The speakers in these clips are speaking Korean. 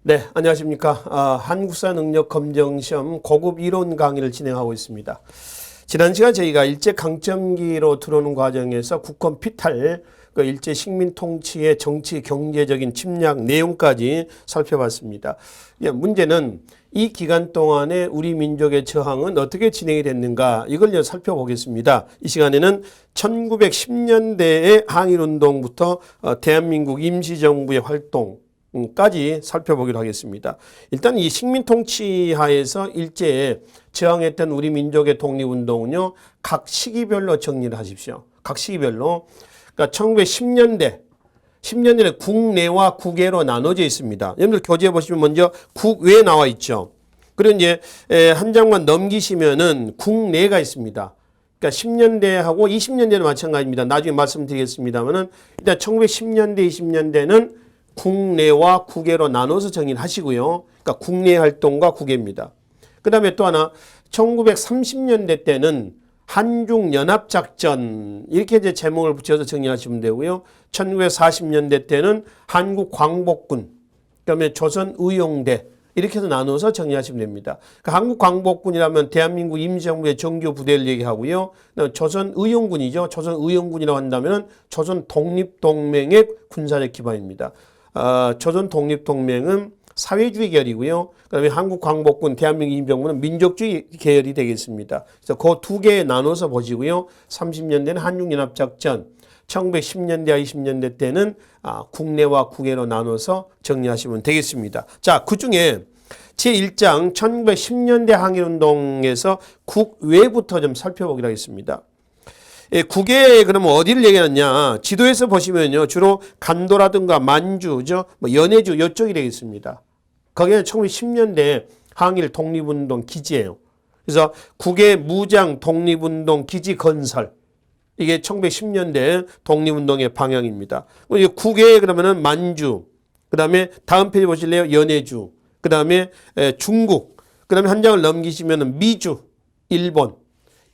네, 안녕하십니까. 한국사 능력 검정 시험 고급 이론 강의를 진행하고 있습니다. 지난 시간 저희가 일제 강점기로 들어오는 과정에서 국권 피탈, 그 일제 식민 통치의 정치 경제적인 침략 내용까지 살펴봤습니다. 문제는 이 기간 동안에 우리 민족의 저항은 어떻게 진행이 됐는가, 이걸 살펴보겠습니다. 이 시간에는 1910년대의 항일운동부터 대한민국 임시정부의 활동까지 살펴보기로 하겠습니다. 일단 이 식민 통치 하에서 일제에 저항했던 우리 민족의 독립운동은요, 각 시기별로 정리를 하십시오. 각 시기별로. 그러니까 1910년대, 10년대에 국내와 국외로 나눠져 있습니다. 여러분들 교재에 보시면 먼저 국외 나와 있죠. 그리고 이제 한 장만 넘기시면은 국내가 있습니다. 그러니까 10년대하고 20년대는 마찬가지입니다. 나중에 말씀드리겠습니다만은 일단 1910년대, 20년대는 국내와 국외로 나눠서 정의를 하시고요. 그러니까 국내 활동과 국외입니다. 그 다음에 또 하나 1930년대 때는 한중연합작전, 이렇게 이제 제목을 붙여서 정리하시면 되고요. 1940년대 때는 한국광복군, 그다음에 조선의용대, 이렇게 해서 나눠서 정리하시면 됩니다. 그러니까 한국광복군이라면 대한민국 임시정부의 정규 부대를 얘기하고요. 조선의용군이죠. 조선의용군이라고 한다면 조선 독립동맹의 군사력 기반입니다. 조선 독립동맹은 사회주의 계열이고요. 그다음에 한국광복군, 대한민국 임시정부는 민족주의 계열이 되겠습니다. 그래서 그 두 개에 나눠서 보시고요. 30년대는 한중연합작전, 1910년대와 20년대 때는 국내와 국외로 나눠서 정리하시면 되겠습니다. 자, 그중에 제1장 1910년대 항일운동에서 국외부터 좀 살펴보기로 하겠습니다. 국외에 그러면 어디를 얘기하느냐? 지도에서 보시면요, 주로 간도라든가 만주죠, 연해주 이쪽이 되겠습니다. 거기는 1910년대 항일 독립운동 기지예요. 그래서 국외 무장 독립운동 기지 건설, 이게 1910년대 독립운동의 방향입니다. 국외에 그러면은 만주, 그 다음에 다음 페이지 보실래요? 연해주, 그 다음에 중국, 그 다음에 한 장을 넘기시면은 미주, 일본,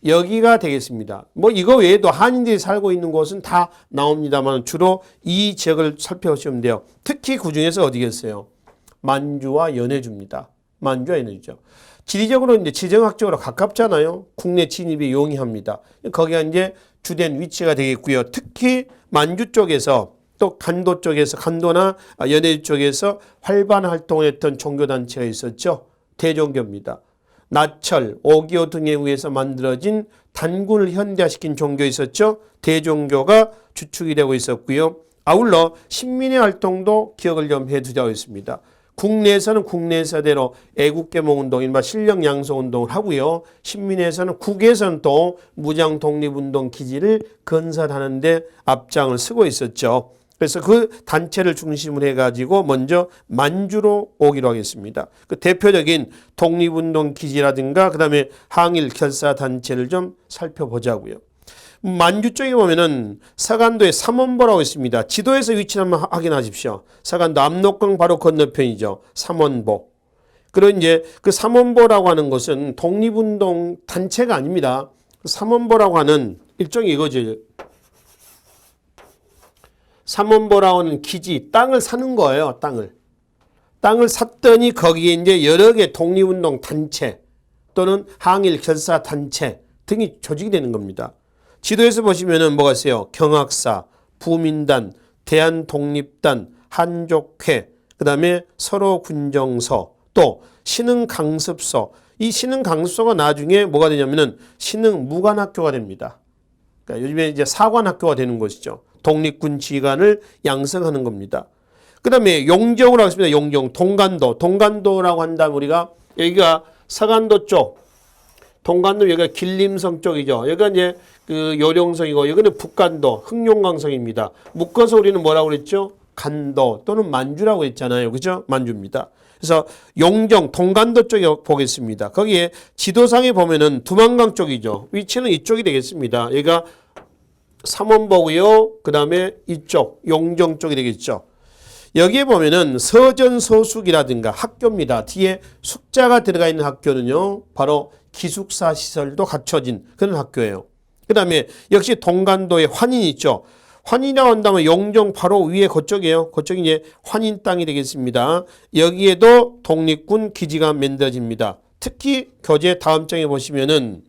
여기가 되겠습니다. 이거 외에도 한인들이 살고 있는 곳은 다 나옵니다만 주로 이 지역을 살펴보시면 돼요. 특히 그 중에서 어디겠어요? 만주와 연해주입니다. 만주와 연해주죠. 지리적으로 이제 지정학적으로 가깝잖아요. 국내 진입이 용이합니다. 거기가 이제 주된 위치가 되겠고요. 특히 만주 쪽에서 또 간도 쪽에서, 간도나 연해주 쪽에서 활발 활동했던 종교단체가 있었죠. 대종교입니다. 나철, 오기오 등에 의해서 만들어진 단군을 현대화시킨 종교 있었죠. 대종교가 주축이 되고 있었고요. 아울러 신민의 활동도 기억을 좀 해두자고 했습니다. 국내에서는 국내사대로 애국개몽운동, 이른바 실력양성운동을 하고요. 신민에서는 국외에서는 또 무장독립운동 기지를 건설하는 데 앞장을 서고 있었죠. 그래서 그 단체를 중심으로 해가지고 먼저 만주로 오기로 하겠습니다. 그 대표적인 독립운동 기지라든가 그 다음에 항일 결사 단체를 좀 살펴보자고요. 만주 쪽에 보면은 서간도에 삼원보라고 있습니다. 지도에서 위치를 한번 확인하십시오. 서간도 압록강 바로 건너편이죠. 삼원보. 그리고 이제 그 삼원보라고 하는 것은 독립운동 단체가 아닙니다. 삼원보라고 하는 일종의 이거죠. 삼원보라고 하는 기지, 땅을 사는 거예요. 땅을 샀더니 거기에 이제 여러 개 독립운동 단체 또는 항일 결사 단체 등이 조직이 되는 겁니다. 지도에서 보시면은 뭐가 있어요? 경학사, 부민단, 대한독립단, 한족회, 그 다음에 서로군정서, 또 신흥강습소. 이 신흥강습소가 나중에 뭐가 되냐면은 신흥무관학교가 됩니다. 그러니까 요즘에 이제 사관학교가 되는 것이죠. 독립군 지휘관을 양성하는 겁니다. 그 다음에 용정으로 하겠습니다. 용정, 동간도라고 한다면 우리가 여기가 서간도 쪽, 동간도 여기가 길림성 쪽이죠. 여기가 이제 그 요령성이고 여기는 북간도, 흑룡강성입니다. 묶어서 우리는 뭐라고 그랬죠? 간도 또는 만주라고 했잖아요. 그죠? 만주입니다. 그래서 용정, 동간도 쪽에 보겠습니다. 거기에 지도상에 보면은 두만강 쪽이죠. 위치는 이쪽이 되겠습니다. 여기가 삼원보고요. 그 다음에 이쪽 용정 쪽이 되겠죠. 여기에 보면은 서전서숙이라든가 학교입니다. 뒤에 숙자가 들어가 있는 학교는요, 바로 기숙사 시설도 갖춰진 그런 학교예요. 그 다음에 역시 동간도에 환인 있죠. 환인이라고 한다면 영종 바로 위에 그쪽이에요. 그쪽이 이제 환인 땅이 되겠습니다. 여기에도 독립군 기지가 만들어집니다. 특히 교재 다음 장에 보시면은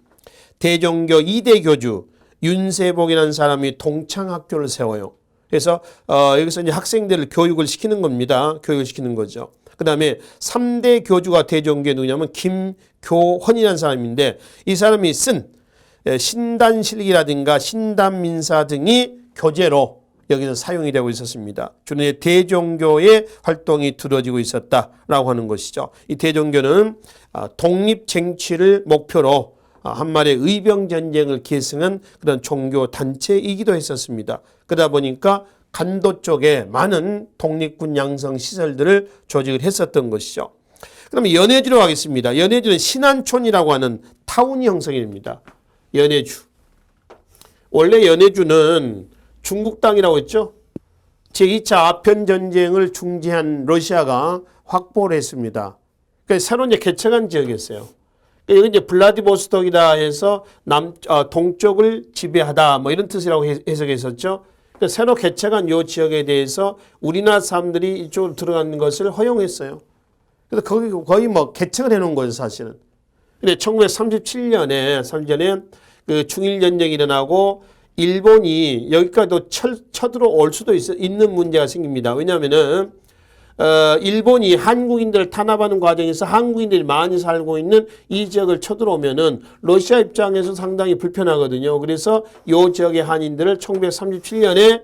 대종교 2대 교주 윤세복이라는 사람이 동창학교를 세워요. 그래서 여기서 이제 학생들을 교육을 시키는 겁니다. 교육을 시키는 거죠. 그 다음에 3대 교주가 대종교에 누구냐면 김교헌이라는 사람인데 이 사람이 쓴 신단실기라든가 신단민사 등이 교재로 여기서 사용이 되고 있었습니다. 주로 대종교의 활동이 두드러지고 있었다라고 하는 것이죠. 이 대종교는 독립쟁취를 목표로 한말의 의병전쟁을 계승한 그런 종교 단체이기도 했었습니다. 그러다 보니까 간도 쪽에 많은 독립군 양성 시설들을 조직을 했었던 것이죠. 그러면 연해주로 가겠습니다. 연해주는 신안촌이라고 하는 타운 형성입니다. 연해주. 원래 연해주는 중국 땅이라고 했죠. 제2차 아편전쟁을 중지한 러시아가 확보를 했습니다. 그러니까 새로 이제 개척한 지역이었어요. 이건 이제 블라디보스톡이다 해서 동쪽을 지배하다 뭐 이런 뜻이라고 해석했었죠. 그러니까 새로 개척한 이 지역에 대해서 우리나라 사람들이 이쪽으로 들어가는 것을 허용했어요. 그래서 거의 뭐 개척을 해놓은 거죠, 사실은. 근데 1937년에 그 중일전쟁이 일어나고 일본이 여기까지도 쳐들어올 수도 있는 문제가 생깁니다. 왜냐하면은 일본이 한국인들을 탄압하는 과정에서 한국인들이 많이 살고 있는 이 지역을 쳐들어오면은 러시아 입장에서 상당히 불편하거든요. 그래서 이 지역의 한인들을 1937년에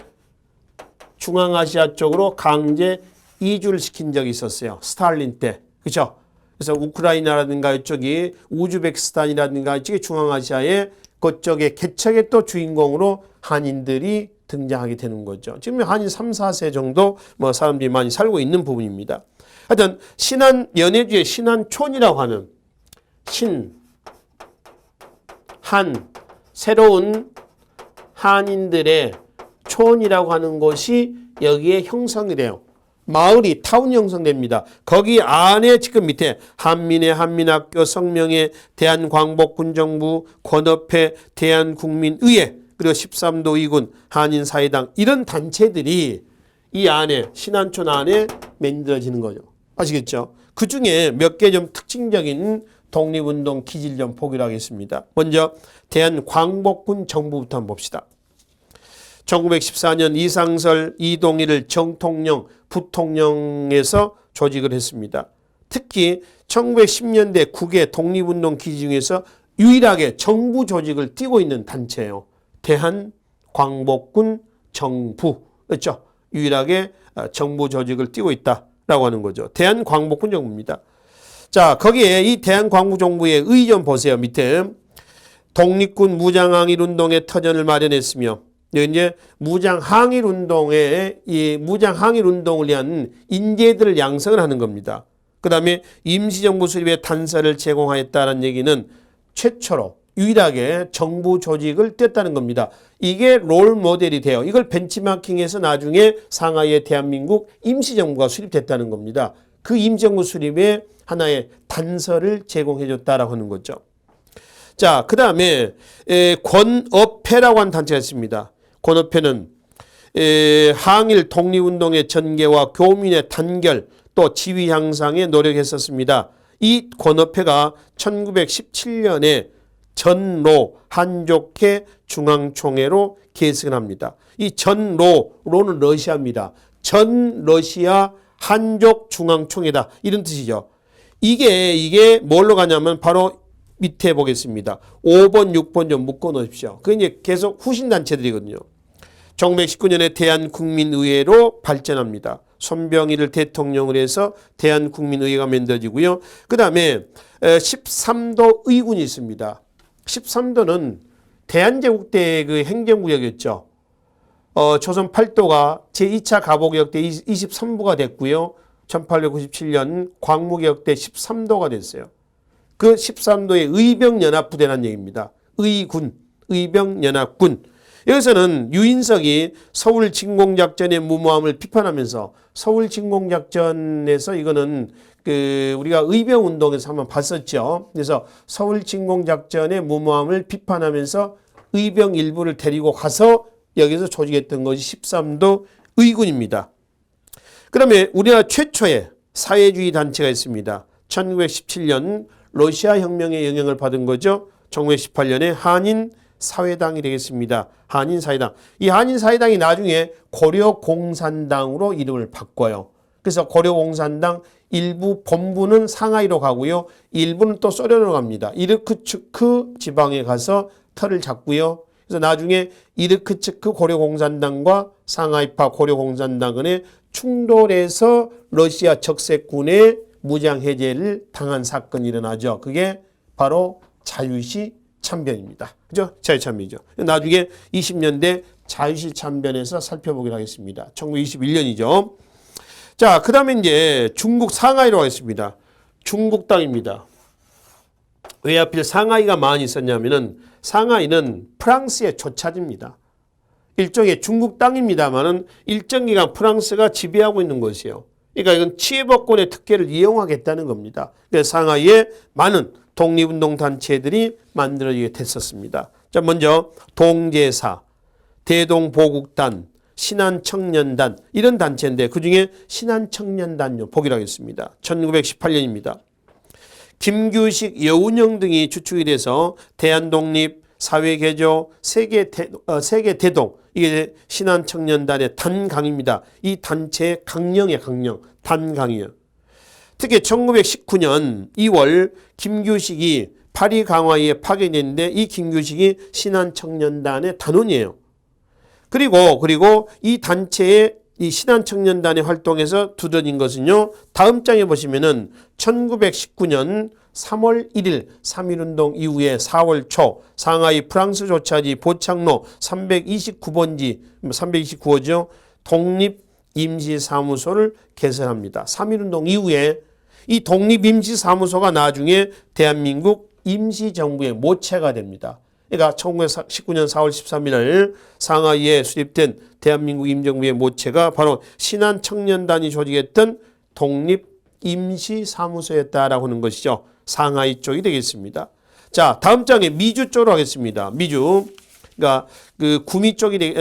중앙아시아 쪽으로 강제 이주를 시킨 적이 있었어요. 스탈린 때. 그렇죠? 그래서 우크라이나라든가 이쪽이 우즈베키스탄이라든가 이쪽이 중앙아시아의 그쪽의 개척의 또 주인공으로 한인들이 등장하게 되는 거죠. 지금 한인 3, 4세 정도 뭐 사람들이 많이 살고 있는 부분입니다. 하여튼 연해주의 신안촌이라고 하는 새로운 한인들의 촌이라고 하는 것이 여기에 형성이 돼요. 마을이 타운 형성됩니다. 거기 안에 지금 밑에 한민회 한민학교 성명회 대한광복군정부 권업회 대한국민의회 그리고 13도 2군 한인사회당 이런 단체들이 이 안에 신안촌 안에 만들어지는 거죠. 아시겠죠? 그중에 몇 개 좀 특징적인 독립운동 기지를 좀 보기로 하겠습니다. 먼저 대한광복군 정부부터 한번 봅시다. 1914년 이상설, 이동일을 정통령, 부통령에서 조직을 했습니다. 특히 1910년대 국외 독립운동 기지 중에서 유일하게 정부 조직을 띄고 있는 단체예요. 대한광복군 정부. 그렇죠? 유일하게 정부 조직을 띄고 있다라고 하는 거죠. 대한광복군 정부입니다. 자, 거기에 이 대한광복정부의 의 좀 보세요. 밑에 독립군 무장항일운동의 터전을 마련했으며 이제 무장항일운동의 이 무장항일운동을 위한 인재들을 양성을 하는 겁니다. 그 다음에 임시정부 수립의 단서를 제공하였다는 얘기는 최초로 유일하게 정부 조직을 뗐다는 겁니다. 이게 롤 모델이 돼요. 이걸 벤치마킹해서 나중에 상하이의 대한민국 임시정부가 수립됐다는 겁니다. 그 임시정부 수립에 하나의 단서를 제공해 줬다라고 하는 거죠. 자, 그 다음에 권업회라고 하는 단체가 있습니다. 권업회는 항일 독립운동의 전개와 교민의 단결 또 지위 향상에 노력했었습니다. 이 권업회가 1917년에 전로 한족회 중앙총회로 계승을 합니다. 이 로는 러시아입니다. 전 러시아 한족 중앙총회다 이런 뜻이죠. 이게 뭘로 가냐면 바로 밑에 보겠습니다. 5번, 6번 좀 묶어 놓으십시오. 그게 이제 계속 후신단체들이거든요. 1919년에 대한국민의회로 발전합니다. 손병희를 대통령으로 해서 대한국민의회가 만들어지고요. 그 다음에 13도 의군이 있습니다. 13도는 대한제국 때 그 행정구역이었죠. 조선 8도가 제2차 가보개혁 때 23부가 됐고요. 1897년 광무개혁 때 13도가 됐어요. 그 13도의 의병연합부대라는 얘기입니다. 의군, 의병연합군. 여기서는 유인석이 서울진공작전의 무모함을 비판하면서 서울진공작전에서 이거는 우리가 의병운동에서 한번 봤었죠. 그래서 서울진공작전의 무모함을 비판하면서 의병 일부를 데리고 가서 여기서 조직했던 것이 13도 의군입니다. 그러면 우리나라 최초의 사회주의 단체가 있습니다. 1917년 러시아 혁명의 영향을 받은 거죠. 1918년에 한인사회당이 되겠습니다. 한인사회당. 이 한인사회당이 나중에 고려공산당으로 이름을 바꿔요. 그래서 고려공산당 일부 본부는 상하이로 가고요. 일부는 또 소련으로 갑니다. 이르크츠크 지방에 가서 터를 잡고요. 그래서 나중에 이르크츠크 고려공산당과 상하이파 고려공산당의 충돌해서 러시아 적색군의 무장해제를 당한 사건이 일어나죠. 그게 바로 자유시 참변입니다. 그죠? 자유참변이죠. 나중에 20년대 자유시 참변에서 살펴보기로 하겠습니다. 1921년이죠. 자, 그 다음에 이제 중국 상하이로 가겠습니다. 중국 땅입니다. 왜 하필 상하이가 많이 있었냐면은 상하이는 프랑스의 조차지입니다. 일종의 중국 땅입니다만은 일정 기간 프랑스가 지배하고 있는 곳이에요. 그러니까 이건 치해법권의 특혜를 이용하겠다는 겁니다. 그래서 상하이에 많은 독립운동 단체들이 만들어지게 됐었습니다. 자, 먼저 동제사, 대동보국단, 신한청년단 이런 단체인데 그중에 신한청년단요 보기로 하겠습니다. 1918년입니다. 김규식, 여운형 등이 주축이 돼서 대한독립, 사회개조, 세계대동 이게 신한청년단의 단강입니다. 이 단체의 강령이에요. 강령. 단강이에요. 특히 1919년 2월 김규식이 파리 강화에 파견됐는데 이 김규식이 신한청년단의 단원이에요. 그리고 이 단체의 이 신한청년단의 활동에서 두드러진 것은요. 다음 장에 보시면은 1919년 3월 1일 3.1운동 이후에 4월 초 상하이 프랑스 조차지 보창로 329번지 329호죠. 독립임시사무소를 개설합니다. 3.1운동 이후에 이 독립임시사무소가 나중에 대한민국 임시정부의 모체가 됩니다. 그러니까 1919년 4월 13일 상하이에 수립된 대한민국 임정부의 모체가 바로 신한청년단이 조직했던 독립임시사무소였다라고 하는 것이죠. 상하이 쪽이 되겠습니다. 자, 다음 장에 미주 쪽으로 하겠습니다. 미주. 그러니까 그 구미 쪽이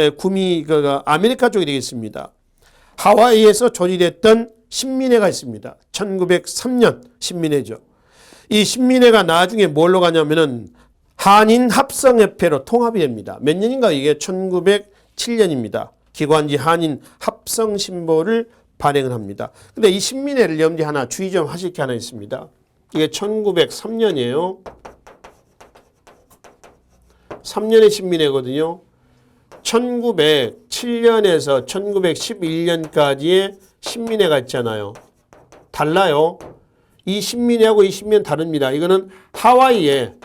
아메리카 쪽이 되겠습니다. 하와이에서 조직됐던 신민회가 있습니다. 1903년 신민회죠. 이 신민회가 나중에 뭘로 가냐면은 한인합성협회로 통합이 됩니다. 몇 년인가 이게 1907년입니다. 기관지 한인합성신보를 발행을 합니다. 근데 이 신민회를 염두에 하나 주의 좀 하실 게 하나 있습니다. 이게 1903년이에요. 3년의 신민회거든요. 1907년에서 1911년까지의 신민회가 있잖아요. 달라요. 이 신민회하고 이 신민회는 다릅니다. 이거는 하와이에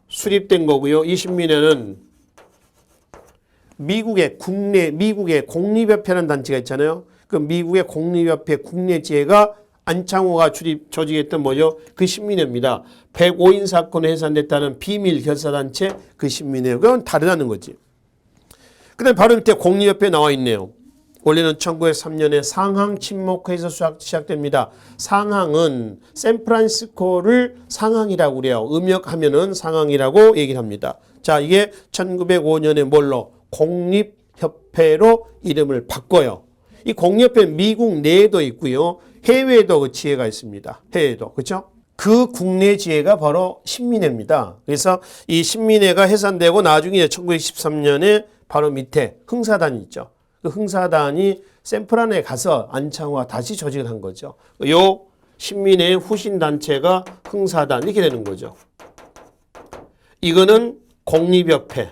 수립된 거고요. 이 신민회는 미국의 공립협회라는 단체가 있잖아요. 그 미국의 공립협회 국내지회가 안창호가 조직했던 뭐죠? 그 신민회입니다. 105인 사건에 해산됐다는 비밀 결사단체 그 신민회. 그건 다르다는 거지. 그 다음에 바로 밑에 공립협회 나와 있네요. 원래는 1903년에 상항 친목회에서 시작됩니다. 상항은 샌프란시스코를 상항이라고 그래요. 음역하면은 상항이라고 얘기를 합니다. 자, 이게 1905년에 뭘로? 공립협회로 이름을 바꿔요. 이 공립협회는 미국 내에도 있고요. 해외에도 그 지회가 있습니다. 해외에도. 그렇죠? 그 국내 지회가 바로 신민회입니다. 그래서 이 신민회가 해산되고 나중에 1913년에 바로 밑에 흥사단이 있죠. 그 흥사단이 샌프란에 가서 안창호가 다시 조직을 한 거죠. 요 신민회의 후신단체가 흥사단 이렇게 되는 거죠. 이거는 공립협회.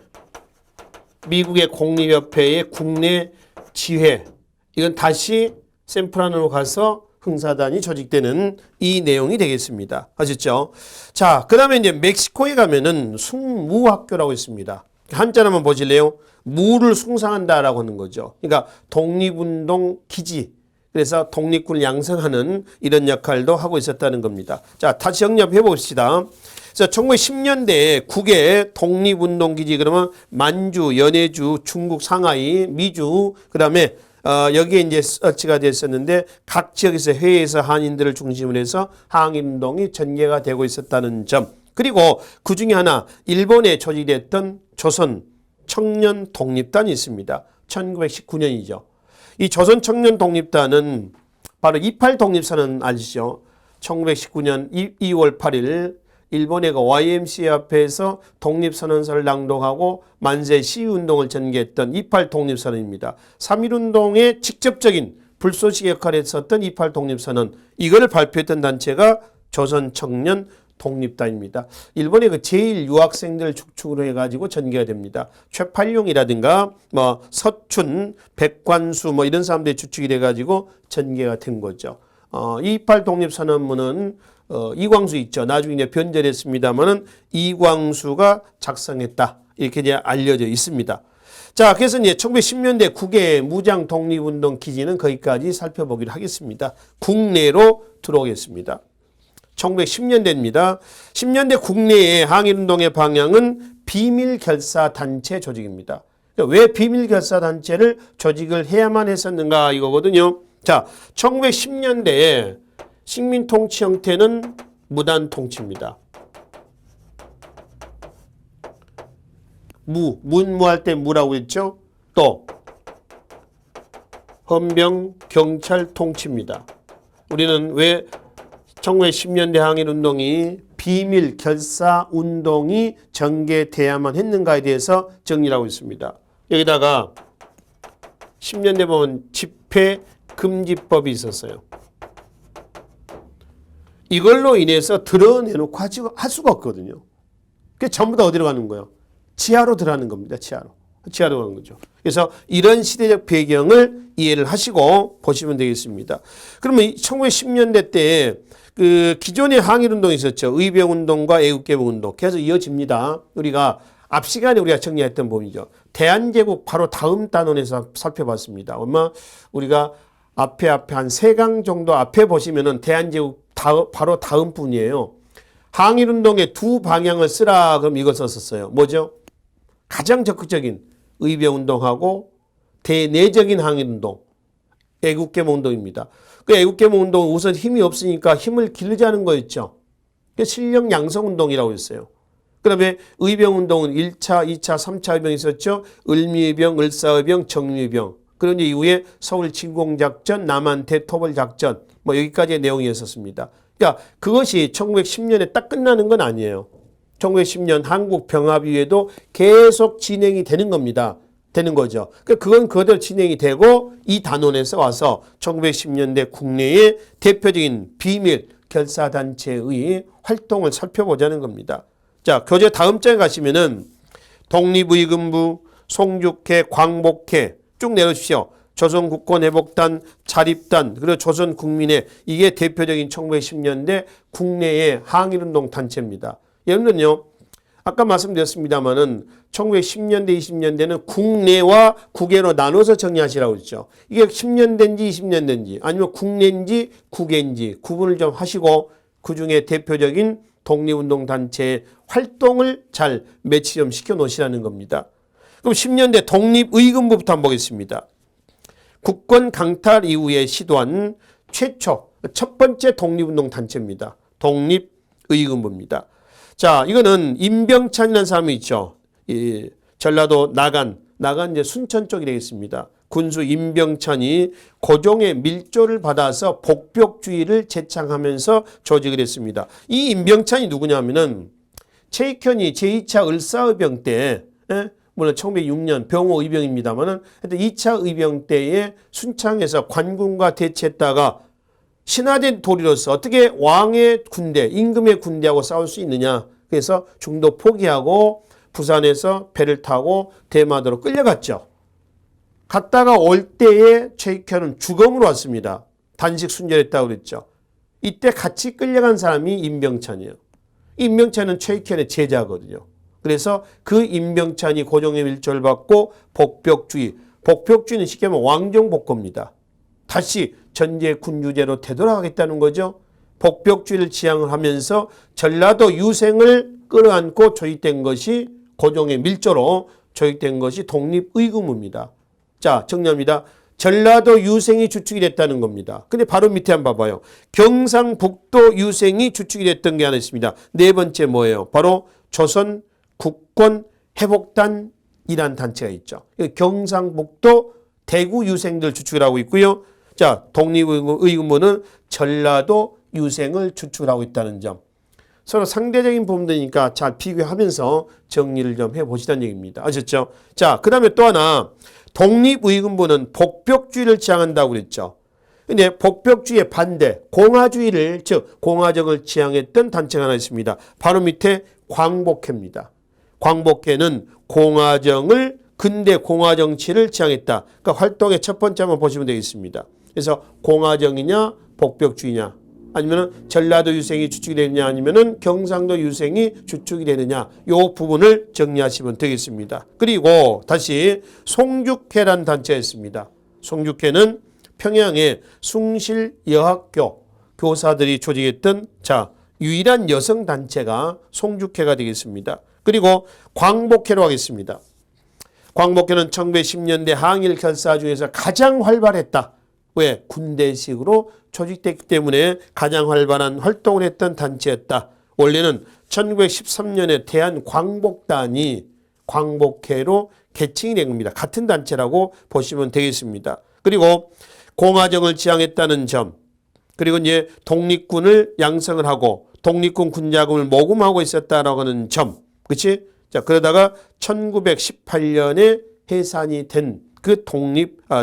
미국의 공립협회의 국내 지회. 이건 다시 샌프란으로 가서 흥사단이 조직되는 이 내용이 되겠습니다. 아셨죠? 자, 그 다음에 이제 멕시코에 가면은 숭무학교라고 있습니다. 한자 한번 보실래요? 무를 숭상한다라고 하는 거죠. 그러니까 독립운동 기지. 그래서 독립군을 양성하는 이런 역할도 하고 있었다는 겁니다. 자, 다시 정리해 봅시다. 그래서 1910년대에 국외 독립운동 기지 그러면 만주, 연해주, 중국 상하이, 미주, 그다음에 여기에 이제 설치가 됐었는데 각 지역에서 해외에서 한인들을 중심으로 해서 항일운동이 전개가 되고 있었다는 점. 그리고 그 중에 하나 일본에 조직됐던 조선 청년 독립단이 있습니다. 1919년이죠. 이 조선 청년 독립단은 바로 28 독립선언 아시죠? 1919년 2월 8일 일본의 그 YMCA 앞에서 독립선언서를 낭독하고 만세 시위운동을 전개했던 28 독립선언입니다. 3.1운동의 직접적인 불쏘시 역할을 했었던 28 독립선언, 이걸 발표했던 단체가 조선청년 독립단입니다. 일본의 그 제일 유학생들 축축으로 해가지고 전개가 됩니다. 최팔룡이라든가 뭐 서춘, 백관수 뭐 이런 사람들이 주축이 돼가지고 전개가 된 거죠. 28 독립선언문은 이광수 있죠. 나중에 이제 변절했습니다만은 이광수가 작성했다. 이렇게 이제 알려져 있습니다. 자, 그래서 이제 1910년대 국외 무장 독립운동 기지는 거기까지 살펴보기로 하겠습니다. 국내로 들어오겠습니다. 1910년대입니다. 10년대 국내의 항일운동의 방향은 비밀결사단체 조직입니다. 왜 비밀결사단체를 조직을 해야만 했었는가 이거거든요. 자, 1910년대에 식민통치 형태는 무단통치입니다. 문무할 때 무라고 했죠. 또 헌병, 경찰 통치입니다. 우리는 왜 1910년대 항일운동이 비밀 결사운동이 전개돼야만 했는가에 대해서 정리를 하고 있습니다. 여기다가 10년대 보면 집회금지법이 있었어요. 이걸로 인해서 드러내놓고 할 수가 없거든요. 그게 전부 다 어디로 가는 거예요? 지하로 들어가는 겁니다. 지하로 가는 거죠. 그래서 이런 시대적 배경을 이해를 하시고 보시면 되겠습니다. 그러면 1910년대 때 그 기존의 항일운동이 있었죠. 의병운동과 애국개봉운동. 계속 이어집니다. 우리가 앞 시간에 우리가 정리했던 부분이죠. 대한제국 바로 다음 단원에서 살펴봤습니다. 얼마 우리가 앞에 한 3강 정도 앞에 보시면은 대한제국 바로 다음 분이에요. 항일운동의 두 방향을 쓰라 그럼 이거 썼었어요. 뭐죠? 가장 적극적인 의병운동하고 대내적인 항일운동, 애국개몽운동입니다. 그 애국개몽운동은 우선 힘이 없으니까 힘을 기르자는 거였죠. 실력 양성운동이라고 했어요. 그 다음에 의병운동은 1차, 2차, 3차 의병이 있었죠. 을미의병, 을사의병, 정미의병. 그런 이후에 서울 진공작전, 남한 대토벌작전 뭐 여기까지의 내용이 있었습니다. 그러니까 그것이 1910년에 딱 끝나는 건 아니에요. 1910년 한국병합이후에도 계속 진행이 되는 겁니다. 되는 거죠. 그건 그대로 진행이 되고 이 단원에서 와서 1910년대 국내의 대표적인 비밀 결사단체의 활동을 살펴보자는 겁니다. 자, 교재 다음 장에 가시면은 독립의금부, 송죽회, 광복회 쭉 내려주십시오. 조선국권회복단, 자립단, 그리고 조선국민회 이게 대표적인 1910년대 국내의 항일운동 단체입니다. 여러분은요, 아까 말씀드렸습니다만은 1910년대, 20년대는 국내와 국외로 나눠서 정리하시라고 했죠. 이게 10년대인지 20년대인지 아니면 국내인지 국외인지 구분을 좀 하시고 그중에 대표적인 독립운동 단체의 활동을 잘 매치 좀 시켜 놓으시라는 겁니다. 그럼 10년대 독립의금부부터 한번 보겠습니다. 국권 강탈 이후에 시도한 최초 첫 번째 독립운동 단체입니다. 독립의금부입니다. 자, 이거는 임병찬이라는 사람이 있죠. 이 전라도 나간 이제 순천 쪽이 되겠습니다. 군수 임병찬이 고종의 밀조를 받아서 복벽주의를 제창하면서 조직을 했습니다. 이 임병찬이 누구냐면은 최익현이 제2차 을사의병 때, 물론 1906년 병호 의병입니다만은 2차 의병 때에 순창에서 관군과 대치했다가 신하된 도리로서 어떻게 왕의 군대, 임금의 군대하고 싸울 수 있느냐. 그래서 중도 포기하고 부산에서 배를 타고 대마도로 끌려갔죠. 갔다가 올 때에 최익현은 주검으로 왔습니다. 단식 순절했다고 그랬죠. 이때 같이 끌려간 사람이 임병찬이에요. 임병찬은 최익현의 제자거든요. 그래서 그 임병찬이 고종의 밀조를 받고 복벽주의는 쉽게 하면 왕정복고입니다. 다시 전제 군주제로 되돌아가겠다는 거죠. 복벽주의를 지향을 하면서 전라도 유생을 끌어안고 조직된 것이 고종의 밀조로 조직된 것이 독립의금부입니다. 자, 정리합니다. 전라도 유생이 주축이 됐다는 겁니다. 근데 바로 밑에 한번 봐봐요. 경상북도 유생이 주축이 됐던 게 하나 있습니다. 네 번째 뭐예요? 바로 조선 국권 회복단 이란 단체가 있죠. 경상북도 대구 유생들 주축을 하고 있고요. 자, 독립의군부는 전라도 유생을 주축을 하고 있다는 점. 서로 상대적인 부분들이니까 잘 비교하면서 정리를 좀 해보시다는 얘기입니다. 아셨죠? 자, 그 다음에 또 하나 독립의군부는 복벽주의를 지향한다고 그랬죠. 근데 복벽주의의 반대, 공화주의를, 즉 공화정을 지향했던 단체가 하나 있습니다. 바로 밑에 광복회입니다. 광복회는 공화정을, 근대 공화정치를 지향했다. 그러니까 활동의 첫 번째 한번 보시면 되겠습니다. 그래서 공화정이냐 복벽주의냐, 아니면 전라도 유생이 주축이 되느냐, 아니면 경상도 유생이 주축이 되느냐, 이 부분을 정리하시면 되겠습니다. 그리고 다시 송죽회라는 단체가 있습니다. 송죽회는 평양의 숭실여학교 교사들이 조직했던 유일한 여성 단체가 송죽회가 되겠습니다. 그리고 광복회로 하겠습니다. 광복회는 1910년대 항일 결사 중에서 가장 활발했다. 왜? 군대식으로 조직됐기 때문에 가장 활발한 활동을 했던 단체였다. 원래는 1913년에 대한광복단이 광복회로 개칭이 된 겁니다. 같은 단체라고 보시면 되겠습니다. 그리고 공화정을 지향했다는 점, 그리고 이제 독립군을 양성을 하고 독립군 군자금을 모금하고 있었다라고 하는 점, 그렇지? 자, 그러다가 1918년에 해산이 된 그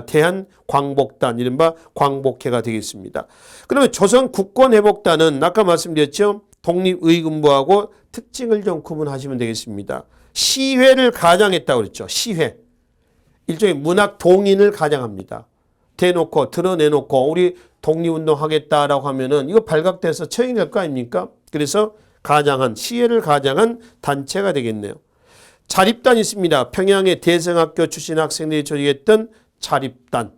대한광복단, 이른바 광복회가 되겠습니다. 그러면 조선국권회복단은 아까 말씀드렸죠? 독립의군부하고 특징을 좀 구분하시면 되겠습니다. 시회를 가장했다고 그랬죠. 시회. 일종의 문학 동인을 가장합니다. 대놓고 드러내놓고 우리 독립운동 하겠다라고 하면은 이거 발각돼서 처형이 될 거 아닙니까? 그래서 시회를 가장한 단체가 되겠네요. 자립단이 있습니다. 평양의 대성학교 출신 학생들이 조직했던 자립단.